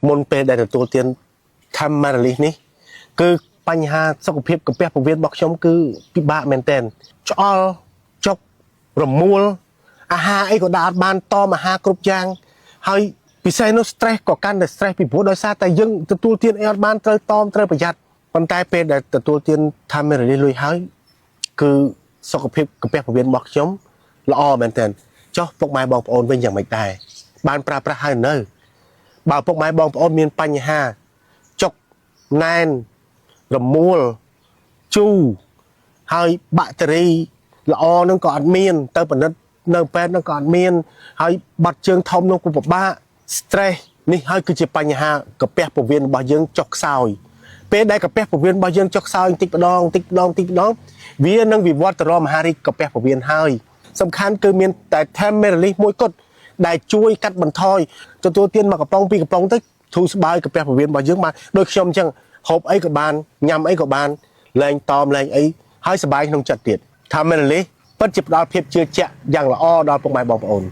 មុនពេលដែលទទួលទានថាម៉ារ៉ាលីសនេះគឺបញ្ហាសុខភាពកាពះពោះវៀនរបស់ខ្ញុំគឺពិបាកមែនទែនឆ្អល់ចុករមួលអាហារអីក៏ដាក់អត់បានតមអាហារគ្រប់យ៉ាងហើយពិសេសនោះ stress ក៏កាន់តែ stress ពីព្រោះដោយសារតែយើងទទួលទានអីអត់បានត្រូវតមត្រូវប្រយ័ត្នប៉ុន្តែពេលដែលទទួលទានថាម៉ារ៉ាលីសលុយហើយគឺសុខភាពកាពះពោះវៀនរបស់ខ្ញុំល្អមែនទែនចុះពុកម៉ែបងប្អូនវិញយ៉ាងម៉េចដែរបានប្រើប្រាស់ហើយនៅបើពុកម៉ែបងប្អូនមានបញ្ហាចុកណែនរមួលជូរហើយបាក់តេរីល្អនឹងក៏អត់មានទៅពិនិត្យនៅពេទ្យនឹងក៏អត់មានហើយបាត់ជើងធំនោះក៏ពិបាក stress នេះហើយគឺជាបញ្ហាកាពះពោះវៀនរបស់យើងចុះខ្សោយពេលដែលកាពះពោះវៀនរបស់យើងចុះខ្សោយបន្តិចម្ដងវានឹងវិវត្តទៅរកមហារីកកាពះពោះវៀនហើយសំខាន់គឺមានតែថែមមេរ៉ាលីសមួយគត់ដែលជួយកាត់បន្ថយទទួលទានមកកំប៉ុងពីរកំប៉ុងទៅធូរស្បើយកាពះពោះវៀនរបស់យើងបានដូចខ្ញុំអញ្ចឹងហូបអីក៏បានញ៉ាំអីក៏បានលែងតមលែងអីហើយសប្បាយក្នុងចិត្តទៀតថាមេរ៉ាលីសពិតជាផ្ដល់ភាពជឿជាក់យ៉ាងល្អដល់ពុកម៉ែបងប្អូន